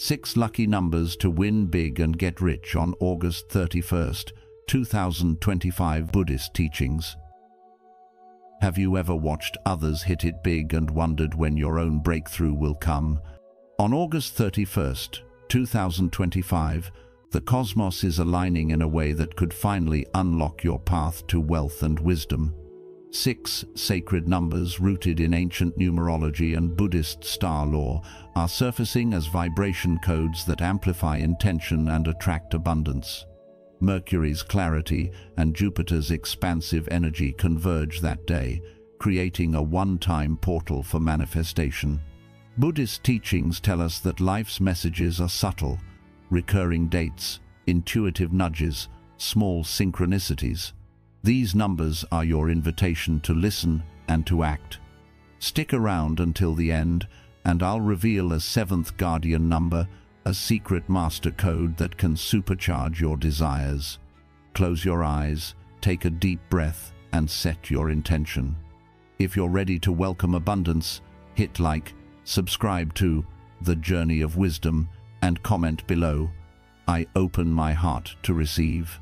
6 lucky numbers to win big and get rich on August 31st, 2025. Buddhist teachings. Have you ever watched others hit it big and wondered when your own breakthrough will come? On August 31st, 2025, the cosmos is aligning in a way that could finally unlock your path to wealth and wisdom. 6 sacred numbers rooted in ancient numerology and Buddhist star lore are surfacing as vibration codes that amplify intention and attract abundance. Mercury's clarity and Jupiter's expansive energy converge that day, creating a one-time portal for manifestation. Buddhist teachings tell us that life's messages are subtle, recurring dates, intuitive nudges, small synchronicities. These numbers are your invitation to listen and to act. Stick around until the end, and I'll reveal a 7th guardian number, a secret master code that can supercharge your desires. Close your eyes, take a deep breath, and set your intention. If you're ready to welcome abundance, hit like, subscribe to The Journey of Wisdom, and comment below, "I open my heart to receive."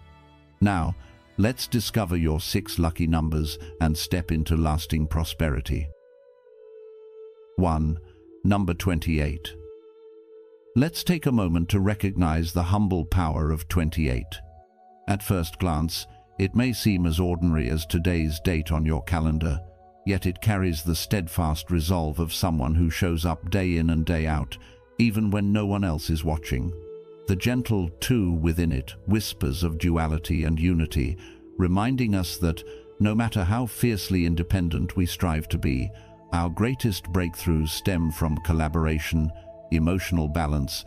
Now, let's discover your 6 lucky numbers and step into lasting prosperity. 1. Number 28. Let's take a moment to recognize the humble power of 28. At first glance, it may seem as ordinary as today's date on your calendar, yet it carries the steadfast resolve of someone who shows up day in and day out, even when no one else is watching. The gentle 2 within it whispers of duality and unity, reminding us that, no matter how fiercely independent we strive to be, our greatest breakthroughs stem from collaboration, emotional balance,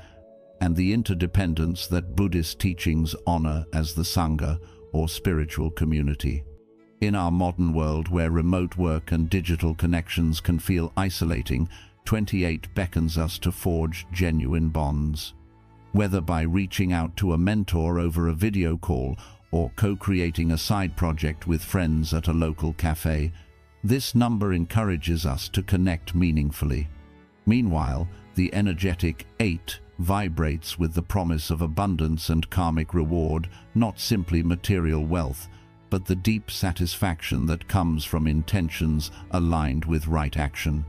and the interdependence that Buddhist teachings honor as the Sangha, or spiritual community. In our modern world, where remote work and digital connections can feel isolating, 28 beckons us to forge genuine bonds. Whether by reaching out to a mentor over a video call or co-creating a side project with friends at a local cafe, this number encourages us to connect meaningfully. Meanwhile, the energetic 8 vibrates with the promise of abundance and karmic reward, not simply material wealth, but the deep satisfaction that comes from intentions aligned with right action.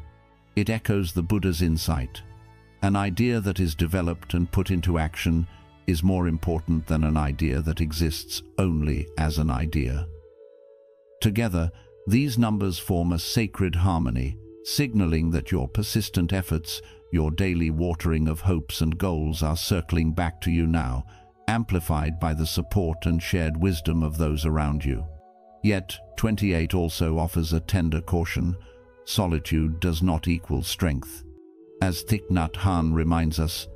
It echoes the Buddha's insight. An idea that is developed and put into action is more important than an idea that exists only as an idea. Together, these numbers form a sacred harmony, signaling that your persistent efforts, your daily watering of hopes and goals are circling back to you now, amplified by the support and shared wisdom of those around you. Yet, 28 also offers a tender caution. Solitude does not equal strength. As Thich Nhat Hanh reminds us,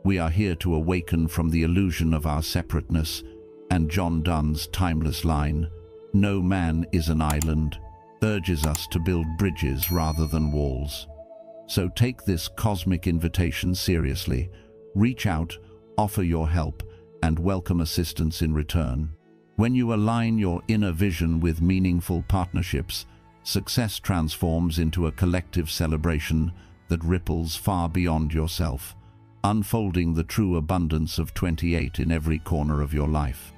we are here to awaken from the illusion of our separateness, and John Donne's timeless line, "No man is an island," urges us to build bridges rather than walls. So take this cosmic invitation seriously. Reach out, offer your help, and welcome assistance in return. When you align your inner vision with meaningful partnerships, success transforms into a collective celebration that ripples far beyond yourself, unfolding the true abundance of 28 in every corner of your life.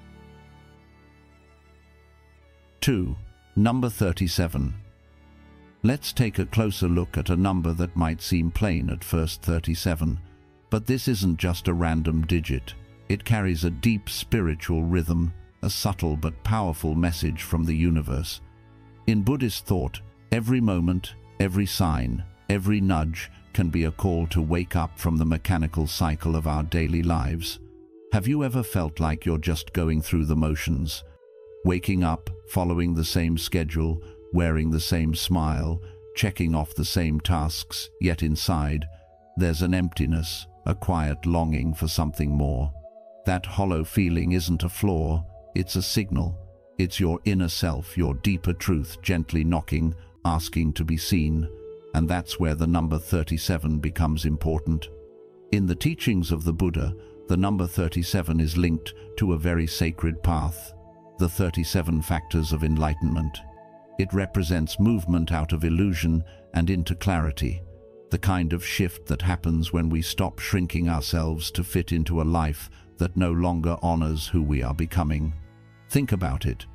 2. Number 37. Let's take a closer look at a number that might seem plain at first. 37. But this isn't just a random digit. It carries a deep spiritual rhythm, a subtle but powerful message from the universe. In Buddhist thought, every moment, every sign, every nudge can be a call to wake up from the mechanical cycle of our daily lives. Have you ever felt like you're just going through the motions? Waking up, following the same schedule, wearing the same smile, checking off the same tasks, yet inside, there's an emptiness, a quiet longing for something more. That hollow feeling isn't a flaw, it's a signal. It's your inner self, your deeper truth, gently knocking, asking to be seen. And that's where the number 37 becomes important. In the teachings of the Buddha, the number 37 is linked to a very sacred path, the 37 factors of enlightenment. It represents movement out of illusion and into clarity. the kind of shift that happens when we stop shrinking ourselves to fit into a life that no longer honors who we are becoming. Think about it.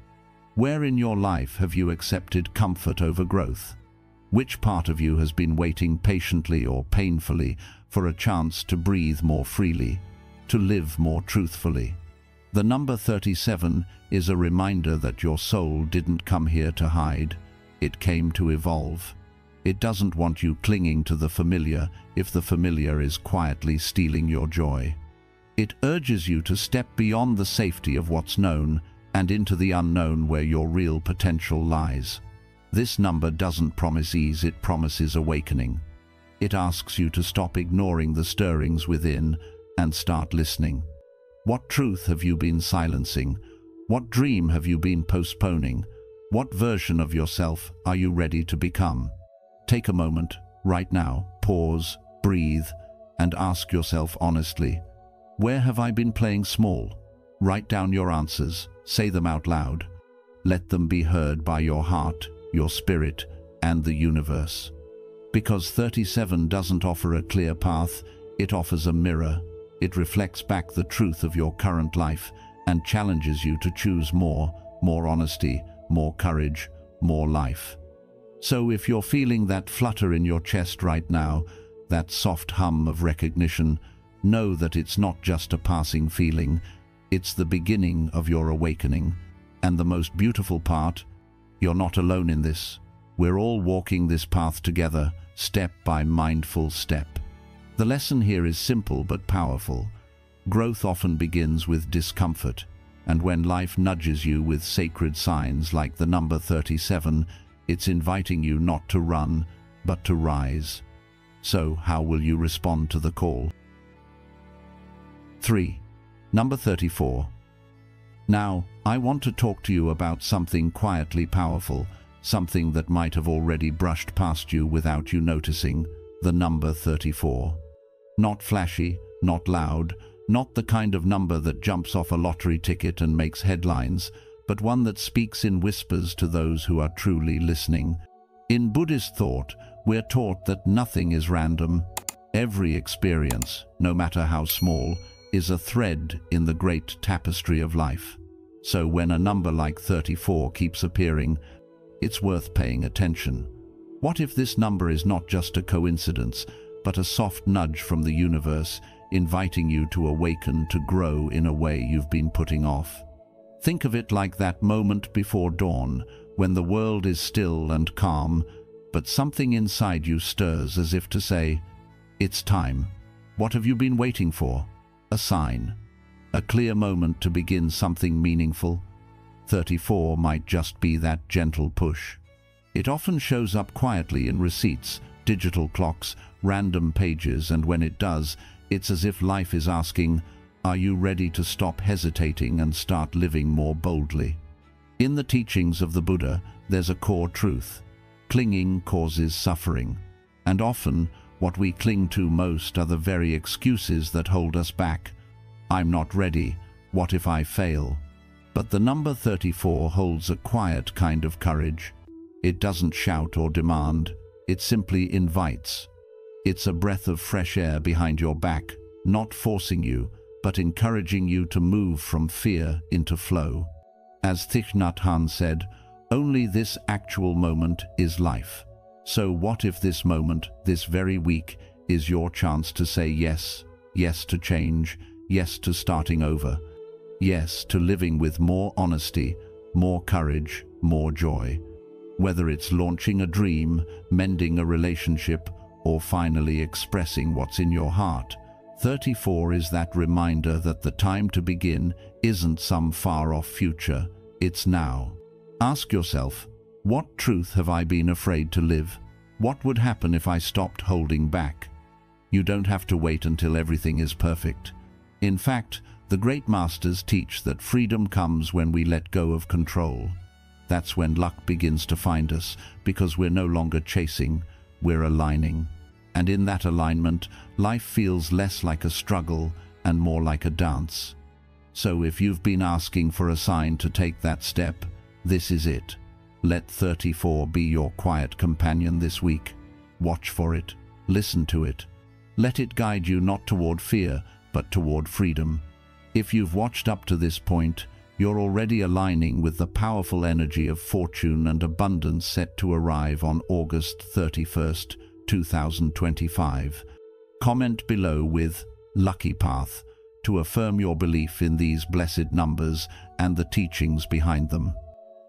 Where in your life have you accepted comfort over growth? Which part of you has been waiting patiently or painfully for a chance to breathe more freely, to live more truthfully? The number 37 is a reminder that your soul didn't come here to hide. It came to evolve. It doesn't want you clinging to the familiar if the familiar is quietly stealing your joy. It urges you to step beyond the safety of what's known and into the unknown where your real potential lies. This number doesn't promise ease, it promises awakening. It asks you to stop ignoring the stirrings within and start listening. What truth have you been silencing? What dream have you been postponing? What version of yourself are you ready to become? Take a moment, right now, pause, breathe, and ask yourself honestly, where have I been playing small? Write down your answers, say them out loud. Let them be heard by your heart, your spirit, and the universe. Because 37 doesn't offer a clear path, it offers a mirror. It reflects back the truth of your current life and challenges you to choose more honesty, more courage, more life. So if you're feeling that flutter in your chest right now, that soft hum of recognition, know that it's not just a passing feeling, it's the beginning of your awakening. And the most beautiful part, you're not alone in this. We're all walking this path together, step by mindful step. The lesson here is simple but powerful. Growth often begins with discomfort, and when life nudges you with sacred signs like the number 37, it's inviting you not to run, but to rise. So, how will you respond to the call? 3. Number 34. Now, I want to talk to you about something quietly powerful, something that might have already brushed past you without you noticing, the number 34. Not flashy, not loud, not the kind of number that jumps off a lottery ticket and makes headlines, but one that speaks in whispers to those who are truly listening. In Buddhist thought, we're taught that nothing is random. Every experience, no matter how small, is a thread in the great tapestry of life. So when a number like 34 keeps appearing, it's worth paying attention. What if this number is not just a coincidence, but a soft nudge from the universe, inviting you to awaken, to grow in a way you've been putting off? Think of it like that moment before dawn, when the world is still and calm, but something inside you stirs as if to say, it's time. What have you been waiting for? A sign. A clear moment to begin something meaningful. 34 might just be that gentle push. It often shows up quietly in receipts, digital clocks, random pages, and when it does, it's as if life is asking, are you ready to stop hesitating and start living more boldly? In the teachings of the Buddha, there's a core truth. Clinging causes suffering, and often what we cling to most are the very excuses that hold us back. I'm not ready. What if I fail? But the number 34 holds a quiet kind of courage. It doesn't shout or demand. It simply invites. It's a breath of fresh air behind your back, not forcing you, but encouraging you to move from fear into flow. As Thich Nhat Hanh said, only this actual moment is life. So what if this moment, this very week, is your chance to say yes? Yes to change, yes to starting over, yes to living with more honesty, more courage, more joy. Whether it's launching a dream, mending a relationship, or finally expressing what's in your heart, 34 is that reminder that the time to begin isn't some far-off future, it's now. Ask yourself, what truth have I been afraid to live? What would happen if I stopped holding back? You don't have to wait until everything is perfect. In fact, the great masters teach that freedom comes when we let go of control. That's when luck begins to find us, because we're no longer chasing, we're aligning. And in that alignment, life feels less like a struggle and more like a dance. So if you've been asking for a sign to take that step, this is it. Let 34 be your quiet companion this week. Watch for it, Listen to it. Let it guide you not toward fear, but toward freedom. If you've watched up to this point, you're already aligning with the powerful energy of fortune and abundance set to arrive on August 31st, 2025. Comment below with "Lucky Path" to affirm your belief in these blessed numbers and the teachings behind them.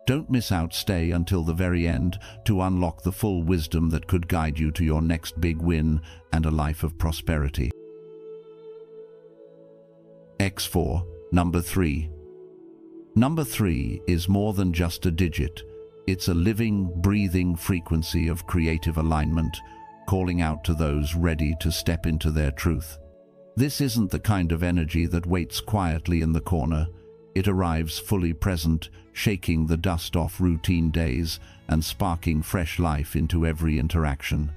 Don't miss out. Stay until the very end to unlock the full wisdom that could guide you to your next big win and a life of prosperity. X4, number 3. Number 3 is more than just a digit. It's a living, breathing frequency of creative alignment, calling out to those ready to step into their truth. This isn't the kind of energy that waits quietly in the corner. It arrives fully present, shaking the dust off routine days and sparking fresh life into every interaction.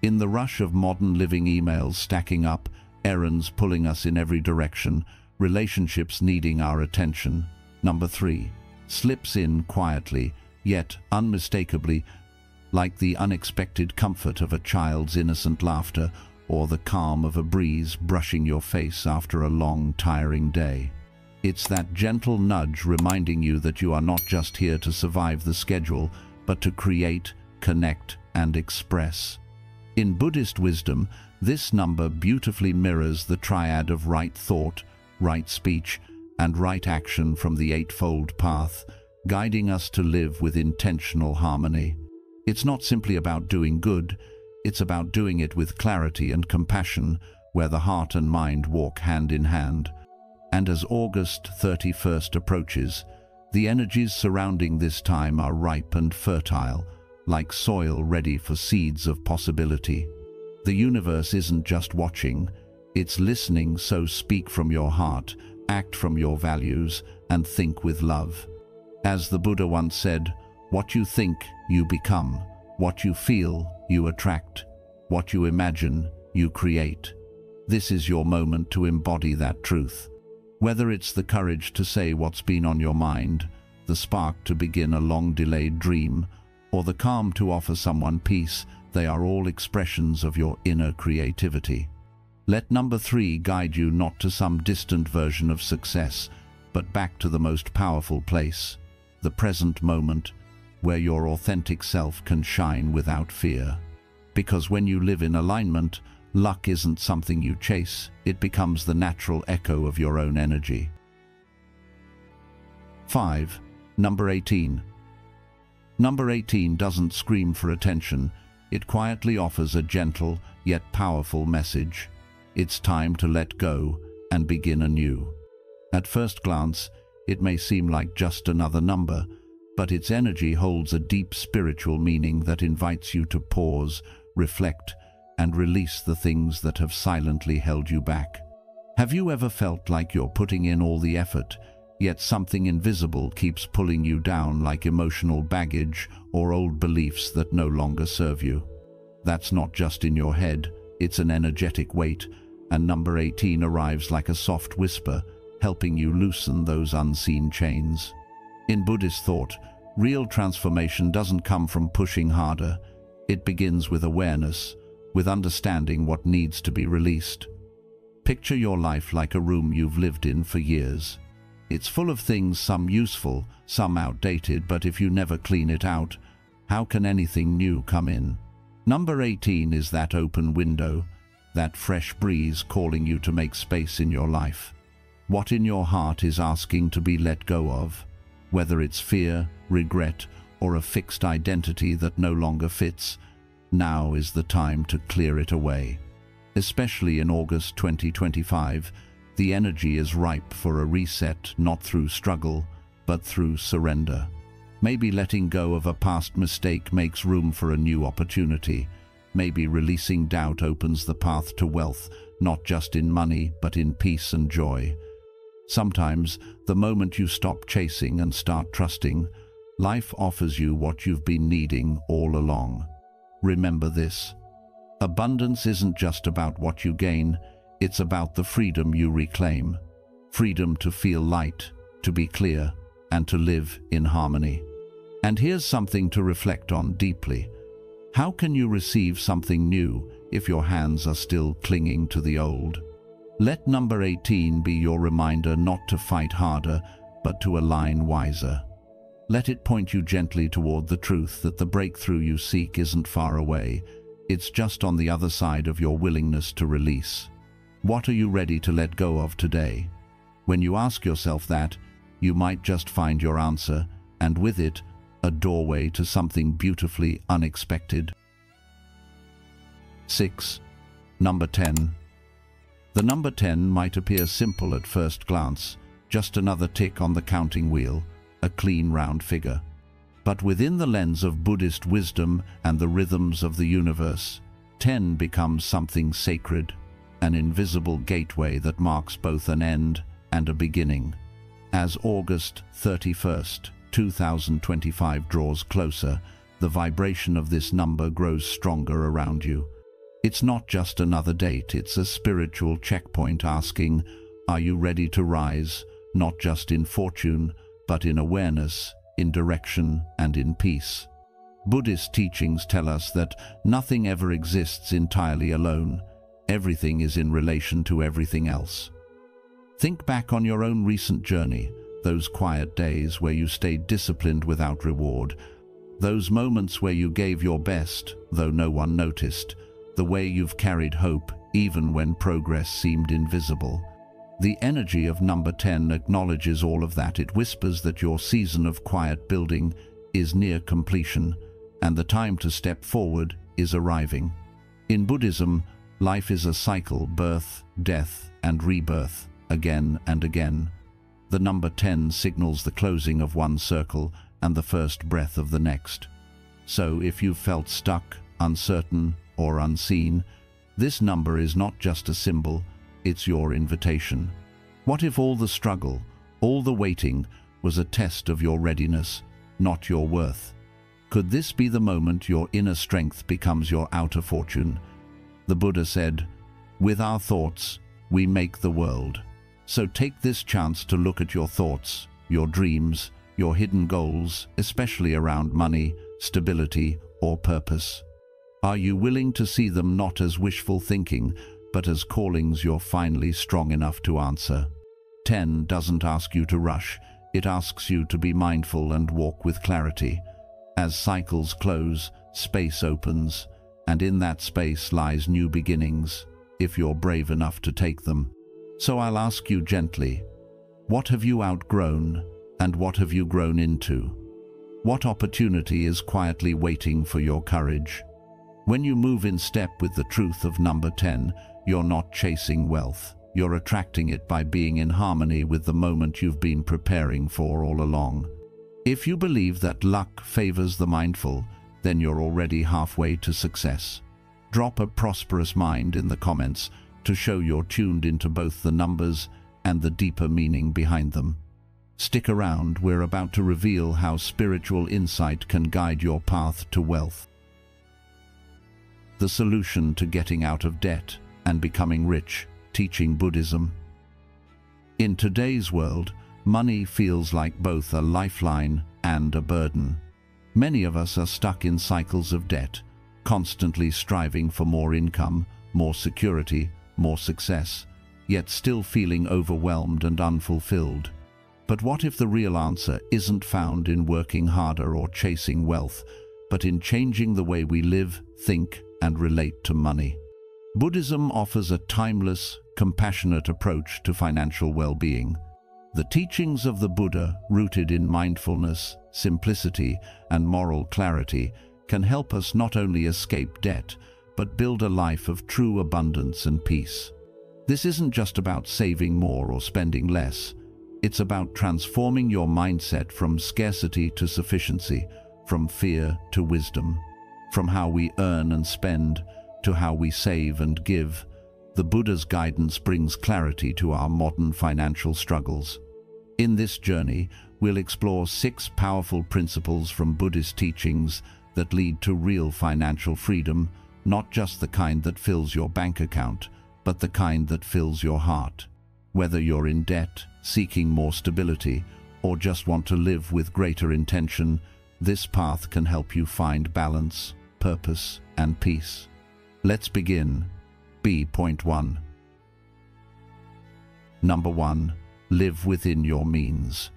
In the rush of modern living, emails stacking up, errands pulling us in every direction, relationships needing our attention, number 3 slips in quietly, yet unmistakably, like the unexpected comfort of a child's innocent laughter or the calm of a breeze brushing your face after a long, tiring day. It's that gentle nudge reminding you that you are not just here to survive the schedule, but to create, connect, and express. In Buddhist wisdom, this number beautifully mirrors the triad of right thought, right speech, and right action from the Eightfold Path, guiding us to live with intentional harmony. It's not simply about doing good, it's about doing it with clarity and compassion, where the heart and mind walk hand in hand. And as August 31st approaches, the energies surrounding this time are ripe and fertile, like soil ready for seeds of possibility. The universe isn't just watching, it's listening, so speak from your heart, act from your values, and think with love. As the Buddha once said, what you think, you become. What you feel, you attract. What you imagine, you create. This is your moment to embody that truth. Whether it's the courage to say what's been on your mind, the spark to begin a long-delayed dream, or the calm to offer someone peace, they are all expressions of your inner creativity. Let number 3 guide you not to some distant version of success, but back to the most powerful place, the present moment, where your authentic self can shine without fear. Because when you live in alignment, luck isn't something you chase, it becomes the natural echo of your own energy. 5. Number 18. Number 18 doesn't scream for attention, it quietly offers a gentle yet powerful message. It's time to let go and begin anew. At first glance, it may seem like just another number, but its energy holds a deep spiritual meaning that invites you to pause, reflect, and release the things that have silently held you back. Have you ever felt like you're putting in all the effort, yet something invisible keeps pulling you down, like emotional baggage or old beliefs that no longer serve you? That's not just in your head, it's an energetic weight, and number 18 arrives like a soft whisper, helping you loosen those unseen chains. In Buddhist thought, real transformation doesn't come from pushing harder. It begins with awareness, with understanding what needs to be released. Picture your life like a room you've lived in for years. It's full of things, some useful, some outdated, but if you never clean it out, how can anything new come in? Number 18 is that open window, that fresh breeze calling you to make space in your life. What in your heart is asking to be let go of? Whether it's fear, regret, or a fixed identity that no longer fits, now is the time to clear it away. Especially in August 2025, the energy is ripe for a reset, not through struggle, but through surrender. Maybe letting go of a past mistake makes room for a new opportunity. Maybe releasing doubt opens the path to wealth, not just in money, but in peace and joy. Sometimes, the moment you stop chasing and start trusting, life offers you what you've been needing all along. Remember this: abundance isn't just about what you gain, it's about the freedom you reclaim. Freedom to feel light, to be clear, and to live in harmony. And here's something to reflect on deeply. How can you receive something new if your hands are still clinging to the old. Let number 18 be your reminder not to fight harder, but to align wiser. Let it point you gently toward the truth that the breakthrough you seek isn't far away. It's just on the other side of your willingness to release. What are you ready to let go of today? When you ask yourself that, you might just find your answer, and with it, a doorway to something beautifully unexpected. 6. Number 10. The number 10 might appear simple at first glance, just another tick on the counting wheel, a clean round figure. But within the lens of Buddhist wisdom and the rhythms of the universe, 10 becomes something sacred, an invisible gateway that marks both an end and a beginning. As August 31st, 2025 draws closer, the vibration of this number grows stronger around you. It's not just another date, it's a spiritual checkpoint asking, are you ready to rise, not just in fortune, but in awareness, in direction, and in peace? Buddhist teachings tell us that nothing ever exists entirely alone. Everything is in relation to everything else. Think back on your own recent journey, those quiet days where you stayed disciplined without reward, those moments where you gave your best, though no one noticed, the way you've carried hope even when progress seemed invisible. The energy of number 10 acknowledges all of that. It whispers that your season of quiet building is near completion, and the time to step forward is arriving. In Buddhism, life is a cycle: birth, death, and rebirth, again and again. The number 10 signals the closing of one circle and the first breath of the next. So if you've felt stuck, uncertain, or unseen, this number is not just a symbol, it's your invitation. What if all the struggle, all the waiting, was a test of your readiness, not your worth? Could this be the moment your inner strength becomes your outer fortune? The Buddha said, "With our thoughts, we make the world." So take this chance to look at your thoughts, your dreams, your hidden goals, especially around money, stability, or purpose. Are you willing to see them not as wishful thinking, but as callings you're finally strong enough to answer? 10 doesn't ask you to rush, it asks you to be mindful and walk with clarity. As cycles close, space opens, and in that space lies new beginnings, if you're brave enough to take them. So I'll ask you gently, what have you outgrown, and what have you grown into? What opportunity is quietly waiting for your courage? When you move in step with the truth of number 10, you're not chasing wealth. You're attracting it by being in harmony with the moment you've been preparing for all along. If you believe that luck favors the mindful, then you're already halfway to success. Drop a prosperous mind in the comments to show you're tuned into both the numbers and the deeper meaning behind them. Stick around, we're about to reveal how spiritual insight can guide your path to wealth. The solution to getting out of debt and becoming rich, teaching Buddhism. In today's world, money feels like both a lifeline and a burden. Many of us are stuck in cycles of debt, constantly striving for more income, more security, more success, yet still feeling overwhelmed and unfulfilled. But what if the real answer isn't found in working harder or chasing wealth, but in changing the way we live, think, and relate to money? Buddhism offers a timeless, compassionate approach to financial well-being. The teachings of the Buddha, rooted in mindfulness, simplicity, and moral clarity, can help us not only escape debt, but build a life of true abundance and peace. This isn't just about saving more or spending less. It's about transforming your mindset from scarcity to sufficiency, from fear to wisdom. From how we earn and spend to how we save and give, the Buddha's guidance brings clarity to our modern financial struggles. In this journey, we'll explore 6 powerful principles from Buddhist teachings that lead to real financial freedom, not just the kind that fills your bank account, but the kind that fills your heart. Whether you're in debt, seeking more stability, or just want to live with greater intention, this path can help you find balance, purpose, and peace. Let's begin. B.1. Number 1. Live within your means.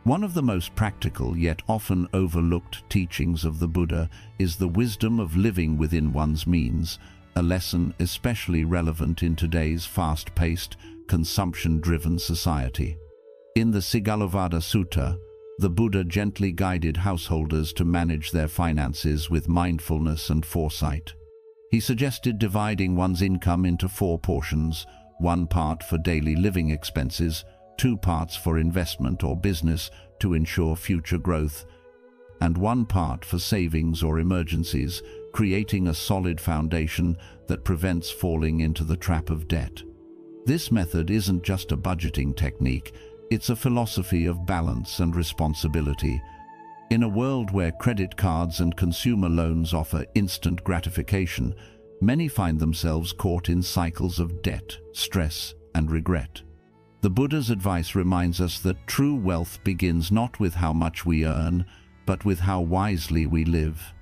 One of the most practical yet often overlooked teachings of the Buddha is the wisdom of living within one's means, a lesson especially relevant in today's fast-paced, consumption-driven society. In the Sigalovada Sutta, the Buddha gently guided householders to manage their finances with mindfulness and foresight. He suggested dividing one's income into 4 portions, 1 part for daily living expenses, 2 parts for investment or business to ensure future growth, and 1 part for savings or emergencies, creating a solid foundation that prevents falling into the trap of debt. This method isn't just a budgeting technique, it's a philosophy of balance and responsibility. In a world where credit cards and consumer loans offer instant gratification, many find themselves caught in cycles of debt, stress, and regret. The Buddha's advice reminds us that true wealth begins not with how much we earn, but with how wisely we live.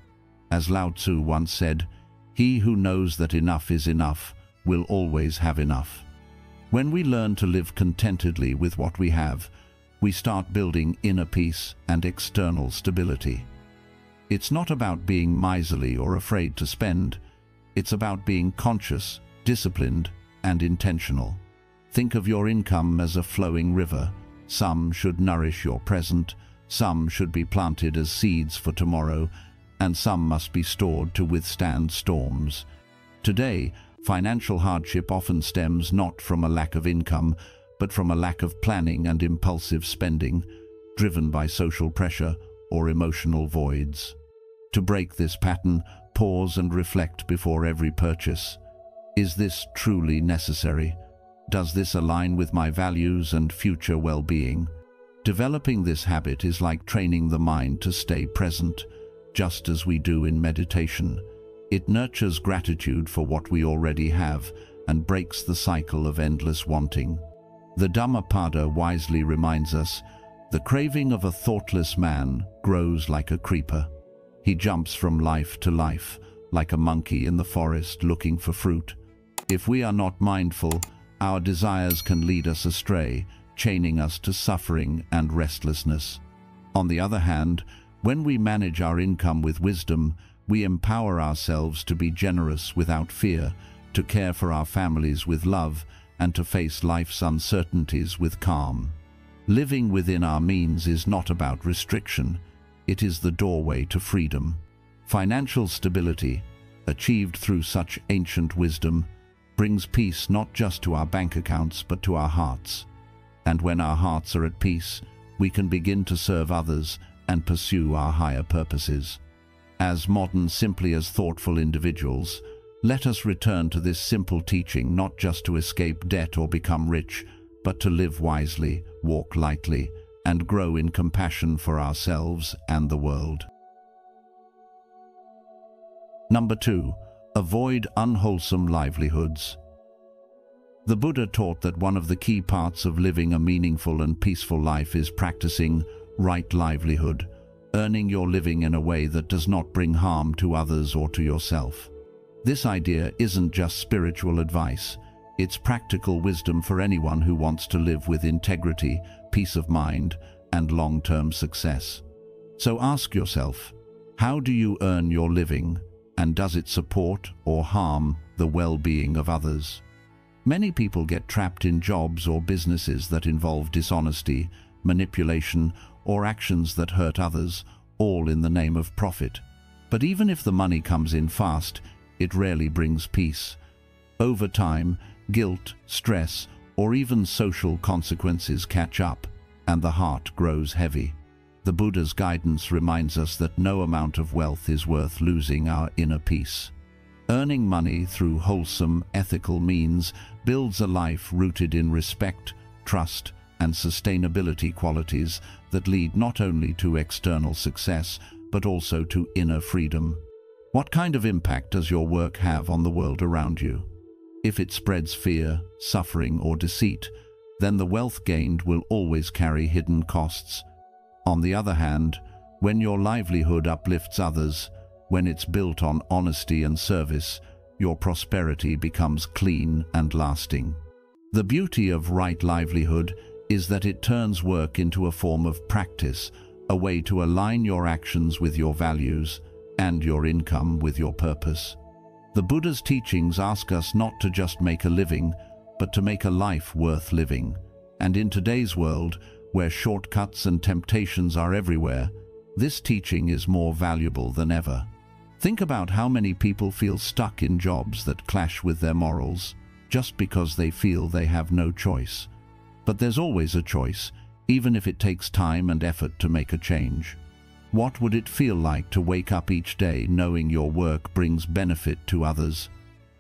As Lao Tzu once said, "He who knows that enough is enough will always have enough." When we learn to live contentedly with what we have, we start building inner peace and external stability. It's not about being miserly or afraid to spend. It's about being conscious, disciplined, and intentional. Think of your income as a flowing river. Some should nourish your present, some should be planted as seeds for tomorrow, and some must be stored to withstand storms. Today, financial hardship often stems not from a lack of income, but from a lack of planning and impulsive spending, driven by social pressure or emotional voids. To break this pattern, pause and reflect before every purchase. Is this truly necessary? Does this align with my values and future well-being? Developing this habit is like training the mind to stay present, just as we do in meditation. It nurtures gratitude for what we already have and breaks the cycle of endless wanting. The Dhammapada wisely reminds us, the craving of a thoughtless man grows like a creeper. He jumps from life to life, like a monkey in the forest looking for fruit. If we are not mindful, our desires can lead us astray, chaining us to suffering and restlessness. On the other hand, when we manage our income with wisdom, we empower ourselves to be generous without fear, to care for our families with love, and to face life's uncertainties with calm. Living within our means is not about restriction. It is the doorway to freedom. Financial stability, achieved through such ancient wisdom, brings peace not just to our bank accounts but to our hearts. And when our hearts are at peace, we can begin to serve others and pursue our higher purposes. As modern, simply as thoughtful individuals, let us return to this simple teaching not just to escape debt or become rich, but to live wisely, walk lightly, and grow in compassion for ourselves and the world. Number 2. Avoid unwholesome livelihoods. The Buddha taught that one of the key parts of living a meaningful and peaceful life is practicing right livelihood, earning your living in a way that does not bring harm to others or to yourself. This idea isn't just spiritual advice, it's practical wisdom for anyone who wants to live with integrity, peace of mind, and long-term success. So ask yourself, how do you earn your living, and does it support or harm the well-being of others? Many people get trapped in jobs or businesses that involve dishonesty, manipulation, or actions that hurt others, all in the name of profit. But even if the money comes in fast, it rarely brings peace. Over time, guilt, stress, or even social consequences catch up, and the heart grows heavy. The Buddha's guidance reminds us that no amount of wealth is worth losing our inner peace. Earning money through wholesome, ethical means builds a life rooted in respect, trust, and sustainability qualities that lead not only to external success, but also to inner freedom. What kind of impact does your work have on the world around you? If it spreads fear, suffering, or deceit, then the wealth gained will always carry hidden costs. On the other hand, when your livelihood uplifts others, When it's built on honesty and service, your prosperity becomes clean and lasting. The beauty of right livelihood is that it turns work into a form of practice, a way to align your actions with your values and your income with your purpose. The Buddha's teachings ask us not to just make a living, but to make a life worth living. And in today's world, where shortcuts and temptations are everywhere, this teaching is more valuable than ever. Think about how many people feel stuck in jobs that clash with their morals, just because they feel they have no choice. But there's always a choice, even if it takes time and effort to make a change. What would it feel like to wake up each day knowing your work brings benefit to others?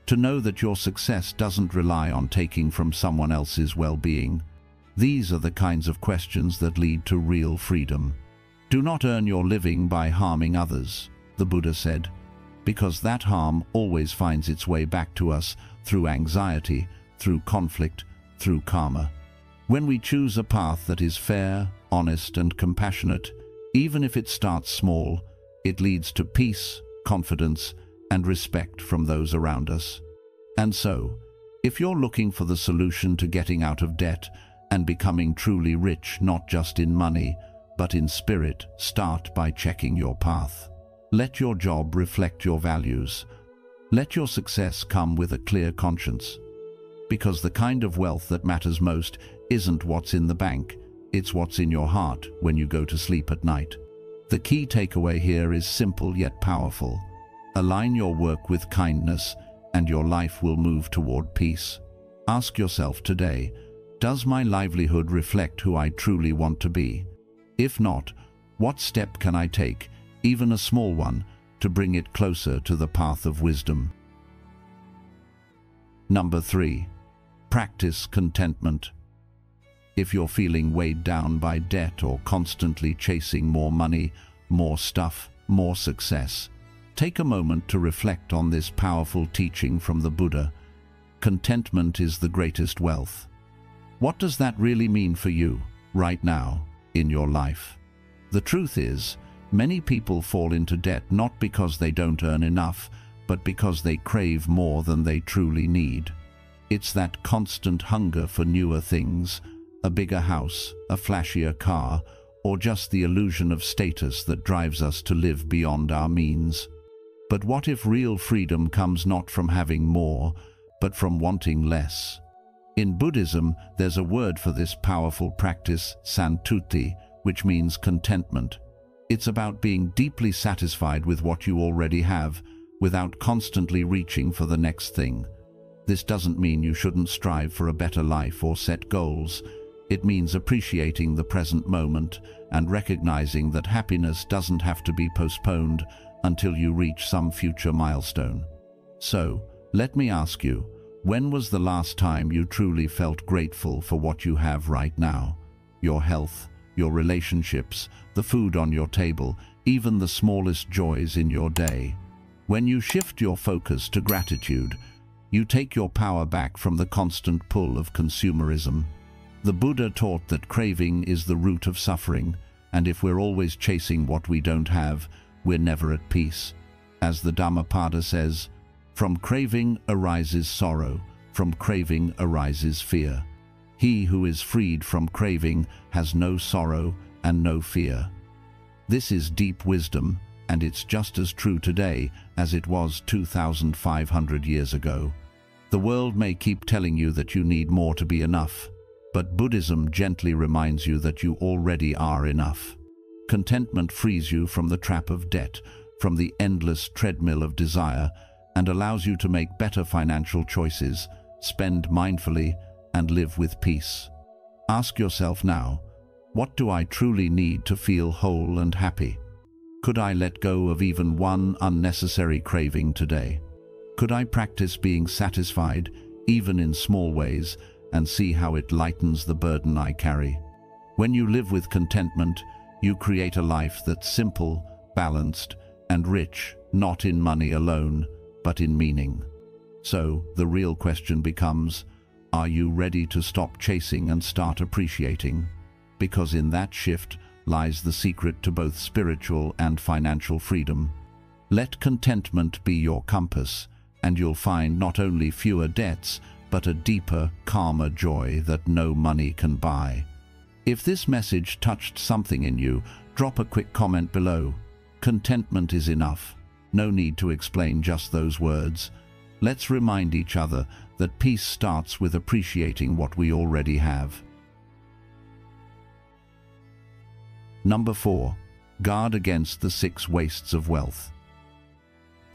To know that your success doesn't rely on taking from someone else's well-being? These are the kinds of questions that lead to real freedom. Do not earn your living by harming others, the Buddha said, because that harm always finds its way back to us through anxiety, through conflict, through karma. When we choose a path that is fair, honest, and compassionate, even if it starts small, it leads to peace, confidence, and respect from those around us. And so, if you're looking for the solution to getting out of debt and becoming truly rich, not just in money, but in spirit, start by checking your path. Let your job reflect your values. Let your success come with a clear conscience. Because the kind of wealth that matters most isn't what's in the bank, it's what's in your heart when you go to sleep at night. The key takeaway here is simple yet powerful. Align your work with kindness, and your life will move toward peace. Ask yourself today, does my livelihood reflect who I truly want to be? If not, what step can I take, even a small one, to bring it closer to the path of wisdom? Number 3. Practice contentment. If you're feeling weighed down by debt or constantly chasing more money, more stuff, more success, take a moment to reflect on this powerful teaching from the Buddha. Contentment is the greatest wealth. What does that really mean for you, right now, in your life? The truth is, many people fall into debt not because they don't earn enough, but because they crave more than they truly need. It's that constant hunger for newer things, a bigger house, a flashier car, or just the illusion of status that drives us to live beyond our means. But what if real freedom comes not from having more, but from wanting less? In Buddhism, there's a word for this powerful practice, santuti, which means contentment. It's about being deeply satisfied with what you already have, without constantly reaching for the next thing. This doesn't mean you shouldn't strive for a better life or set goals. It means appreciating the present moment and recognizing that happiness doesn't have to be postponed until you reach some future milestone. So, let me ask you, when was the last time you truly felt grateful for what you have right now? Your health, your relationships, the food on your table, even the smallest joys in your day. When you shift your focus to gratitude, you take your power back from the constant pull of consumerism. The Buddha taught that craving is the root of suffering, and if we're always chasing what we don't have, we're never at peace. As the Dhammapada says, from craving arises sorrow, from craving arises fear. He who is freed from craving has no sorrow and no fear. This is deep wisdom, and it's just as true today as it was 2,500 years ago. The world may keep telling you that you need more to be enough, but Buddhism gently reminds you that you already are enough. Contentment frees you from the trap of debt, from the endless treadmill of desire, and allows you to make better financial choices, spend mindfully, and live with peace. Ask yourself now, what do I truly need to feel whole and happy? Could I let go of even one unnecessary craving today? Could I practice being satisfied, even in small ways, and see how it lightens the burden I carry? When you live with contentment, you create a life that's simple, balanced, and rich, not in money alone, but in meaning. So, the real question becomes, are you ready to stop chasing and start appreciating? Because in that shift lies the secret to both spiritual and financial freedom. Let contentment be your compass, and you'll find not only fewer debts, but a deeper, calmer joy that no money can buy. If this message touched something in you, drop a quick comment below. Contentment is enough. No need to explain just those words. Let's remind each other that peace starts with appreciating what we already have. Number 4. Guard against the 6 wastes of wealth.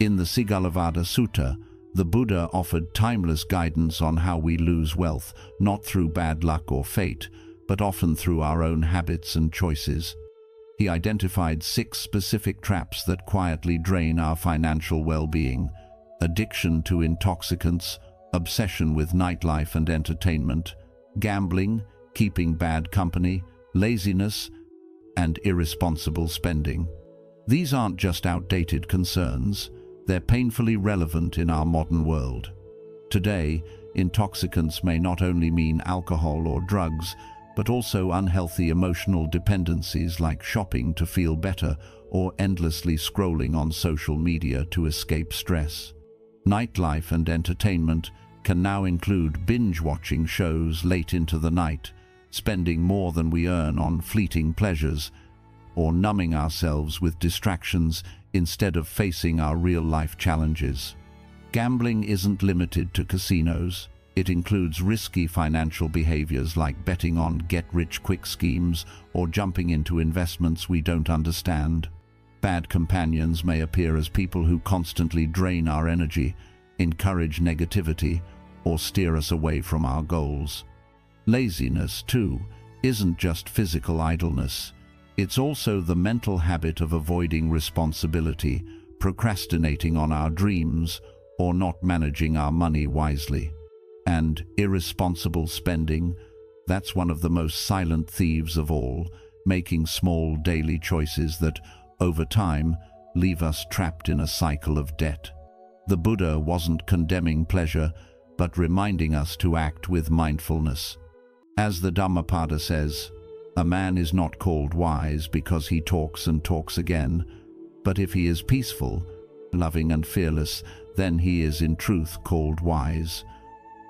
In the Sigalovada Sutta, the Buddha offered timeless guidance on how we lose wealth, not through bad luck or fate, but often through our own habits and choices. He identified 6 specific traps that quietly drain our financial well-being: addiction to intoxicants, obsession with nightlife and entertainment, gambling, keeping bad company, laziness, and irresponsible spending. These aren't just outdated concerns. They're painfully relevant in our modern world. Today, intoxicants may not only mean alcohol or drugs, but also unhealthy emotional dependencies like shopping to feel better or endlessly scrolling on social media to escape stress. Nightlife and entertainment can now include binge-watching shows late into the night, spending more than we earn on fleeting pleasures, or numbing ourselves with distractions instead of facing our real-life challenges. Gambling isn't limited to casinos. It includes risky financial behaviors like betting on get-rich-quick schemes or jumping into investments we don't understand. Bad companions may appear as people who constantly drain our energy, encourage negativity, or steer us away from our goals. Laziness, too, isn't just physical idleness. It's also the mental habit of avoiding responsibility, procrastinating on our dreams, or not managing our money wisely. And irresponsible spending, that's one of the most silent thieves of all, making small daily choices that, over time, leave us trapped in a cycle of debt. The Buddha wasn't condemning pleasure, but reminding us to act with mindfulness. As the Dhammapada says, a man is not called wise because he talks and talks again, but if he is peaceful, loving and fearless, then he is in truth called wise.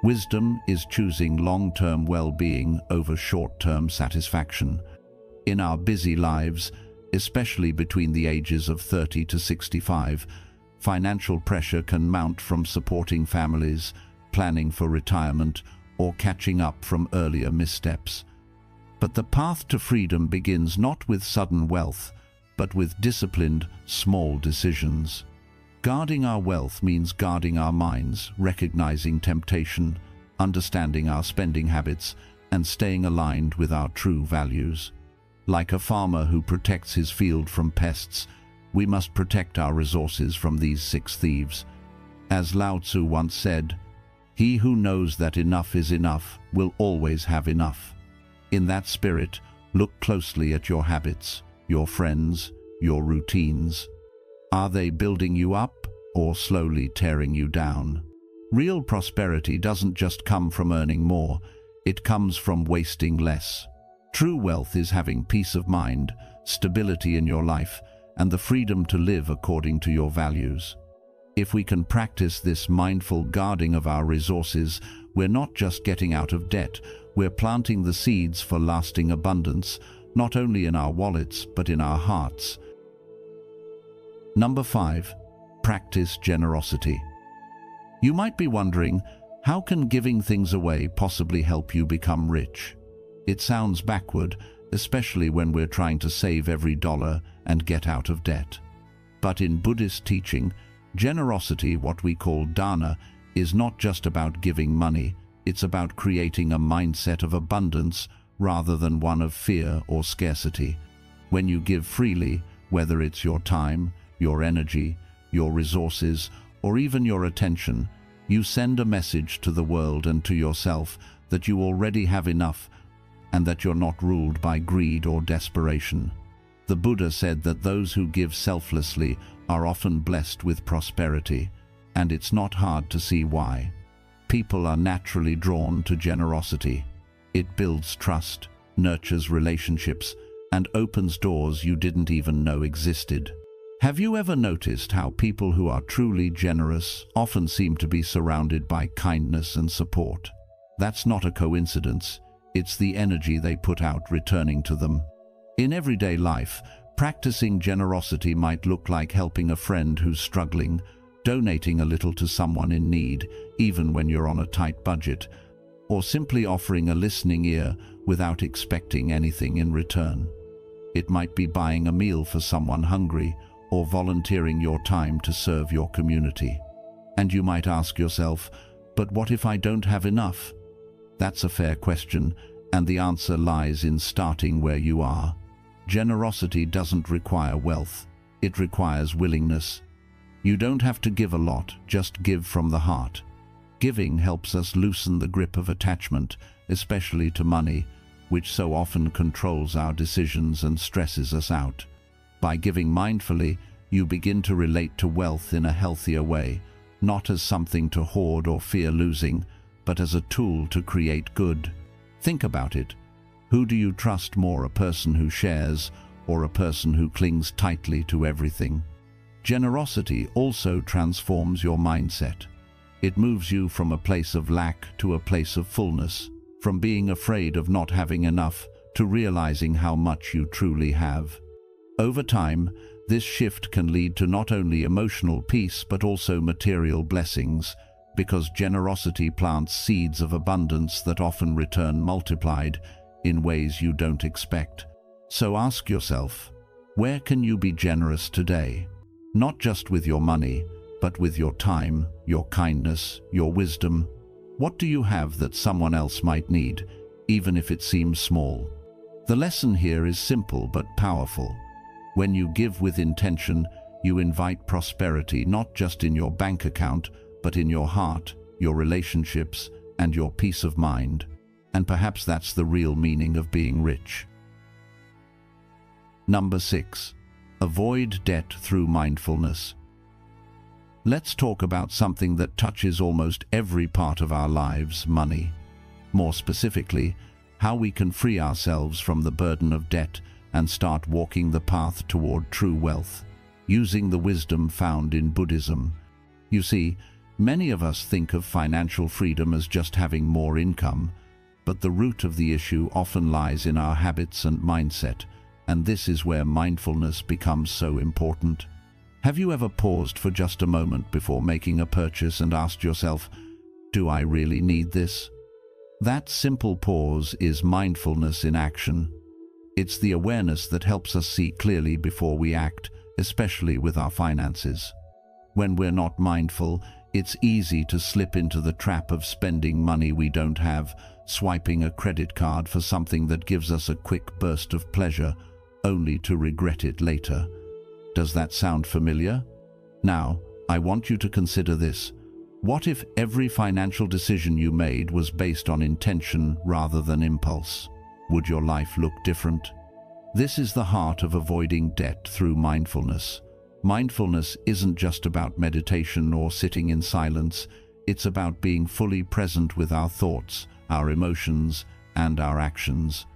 Wisdom is choosing long-term well-being over short-term satisfaction. In our busy lives, especially between the ages of 30 to 65, financial pressure can mount from supporting families, planning for retirement, or catching up from earlier missteps. But the path to freedom begins not with sudden wealth, but with disciplined, small decisions. Guarding our wealth means guarding our minds, recognizing temptation, understanding our spending habits, and staying aligned with our true values. Like a farmer who protects his field from pests, we must protect our resources from these 6 thieves. As Lao Tzu once said, "He who knows that enough is enough will always have enough." In that spirit, look closely at your habits, your friends, your routines. Are they building you up or slowly tearing you down? Real prosperity doesn't just come from earning more, it comes from wasting less. True wealth is having peace of mind, stability in your life, and the freedom to live according to your values. If we can practice this mindful guarding of our resources, we're not just getting out of debt, we're planting the seeds for lasting abundance, not only in our wallets, but in our hearts. Number 5. Practice generosity. You might be wondering, how can giving things away possibly help you become rich? It sounds backward, especially when we're trying to save every dollar and get out of debt. But in Buddhist teaching, generosity, what we call dana, is not just about giving money, it's about creating a mindset of abundance rather than one of fear or scarcity. When you give freely, whether it's your time, your energy, your resources, or even your attention, you send a message to the world and to yourself that you already have enough and that you're not ruled by greed or desperation. The Buddha said that those who give selflessly are often blessed with prosperity, and it's not hard to see why. People are naturally drawn to generosity. It builds trust, nurtures relationships, and opens doors you didn't even know existed. Have you ever noticed how people who are truly generous often seem to be surrounded by kindness and support? That's not a coincidence. It's the energy they put out returning to them. In everyday life, practicing generosity might look like helping a friend who's struggling, donating a little to someone in need, even when you're on a tight budget, or simply offering a listening ear without expecting anything in return. It might be buying a meal for someone hungry or volunteering your time to serve your community. And you might ask yourself, but what if I don't have enough? That's a fair question, and the answer lies in starting where you are. Generosity doesn't require wealth. It requires willingness. You don't have to give a lot, just give from the heart. Giving helps us loosen the grip of attachment, especially to money, which so often controls our decisions and stresses us out. By giving mindfully, you begin to relate to wealth in a healthier way, not as something to hoard or fear losing, but as a tool to create good. Think about it. Who do you trust more, a person who shares or a person who clings tightly to everything? Generosity also transforms your mindset. It moves you from a place of lack to a place of fullness, from being afraid of not having enough to realizing how much you truly have. Over time, this shift can lead to not only emotional peace but also material blessings, because generosity plants seeds of abundance that often return multiplied in ways you don't expect. So ask yourself, where can you be generous today? Not just with your money, but with your time, your kindness, your wisdom. What do you have that someone else might need, even if it seems small? The lesson here is simple but powerful. When you give with intention, you invite prosperity not just in your bank account, but in your heart, your relationships, and your peace of mind. And perhaps that's the real meaning of being rich. Number 6. Avoid debt through mindfulness. Let's talk about something that touches almost every part of our lives, money. More specifically, how we can free ourselves from the burden of debt and start walking the path toward true wealth, using the wisdom found in Buddhism. You see, many of us think of financial freedom as just having more income, but the root of the issue often lies in our habits and mindset, and this is where mindfulness becomes so important. Have you ever paused for just a moment before making a purchase and asked yourself, do I really need this? That simple pause is mindfulness in action. It's the awareness that helps us see clearly before we act, especially with our finances. When we're not mindful, it's easy to slip into the trap of spending money we don't have, swiping a credit card for something that gives us a quick burst of pleasure, only to regret it later. Does that sound familiar? Now, I want you to consider this. What if every financial decision you made was based on intention rather than impulse? Would your life look different? This is the heart of avoiding debt through mindfulness. Mindfulness isn't just about meditation or sitting in silence. It's about being fully present with our thoughts, our emotions, and our actions.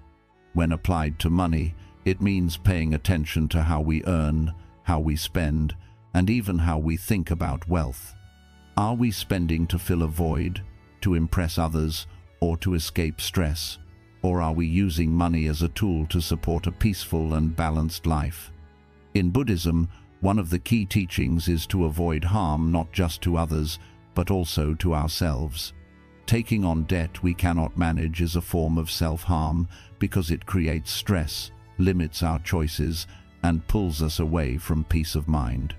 When applied to money, it means paying attention to how we earn, how we spend, and even how we think about wealth. Are we spending to fill a void, to impress others, or to escape stress? Or are we using money as a tool to support a peaceful and balanced life? In Buddhism, one of the key teachings is to avoid harm not just to others, but also to ourselves. Taking on debt we cannot manage is a form of self-harm because it creates stress, limits our choices, and pulls us away from peace of mind.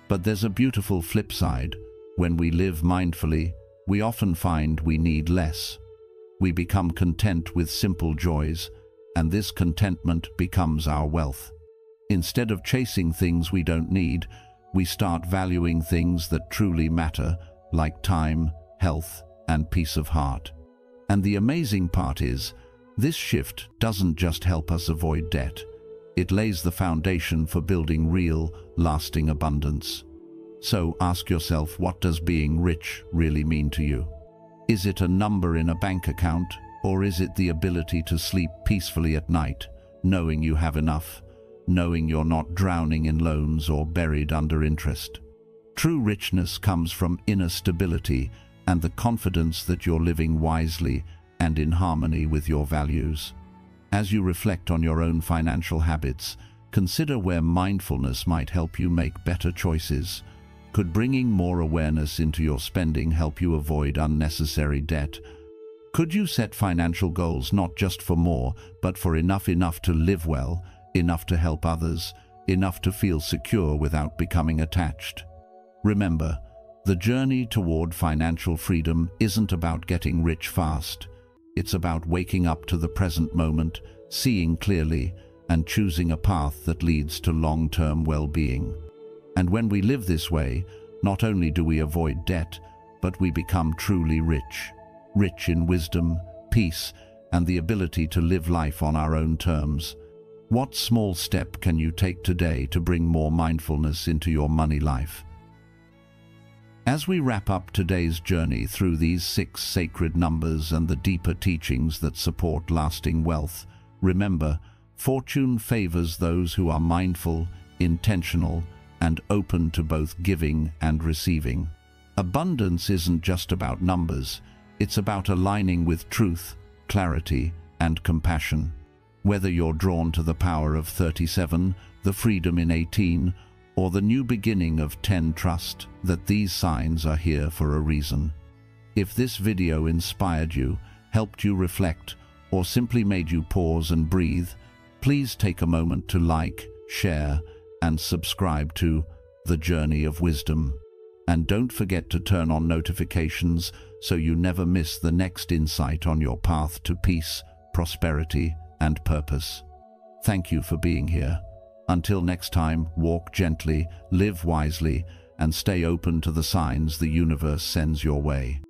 But there's a beautiful flip side. When we live mindfully, we often find we need less. We become content with simple joys, and this contentment becomes our wealth. Instead of chasing things we don't need, we start valuing things that truly matter, like time, health, and peace of heart. And the amazing part is, this shift doesn't just help us avoid debt. It lays the foundation for building real, lasting abundance. So ask yourself, what does being rich really mean to you? Is it a number in a bank account, or is it the ability to sleep peacefully at night, knowing you have enough? knowing you're not drowning in loans or buried under interest. True richness comes from inner stability and the confidence that you're living wisely and in harmony with your values. As you reflect on your own financial habits, consider where mindfulness might help you make better choices. Could bringing more awareness into your spending help you avoid unnecessary debt? Could you set financial goals not just for more, but for enough to live well, enough to help others, enough to feel secure without becoming attached? Remember, the journey toward financial freedom isn't about getting rich fast. It's about waking up to the present moment, seeing clearly, and choosing a path that leads to long-term well-being. And when we live this way, not only do we avoid debt, but we become truly rich in wisdom, peace, and the ability to live life on our own terms. What small step can you take today to bring more mindfulness into your money life? As we wrap up today's journey through these 6 sacred numbers and the deeper teachings that support lasting wealth, remember, fortune favors those who are mindful, intentional, and open to both giving and receiving. Abundance isn't just about numbers, it's about aligning with truth, clarity, and compassion. Whether you're drawn to the power of 37, the freedom in 18, or the new beginning of 10, trust that these signs are here for a reason. If this video inspired you, helped you reflect, or simply made you pause and breathe, please take a moment to like, share, and subscribe to The Journey of Wisdom. And don't forget to turn on notifications so you never miss the next insight on your path to peace, prosperity, and purpose. Thank you for being here. Until next time, walk gently, live wisely, and stay open to the signs the universe sends your way.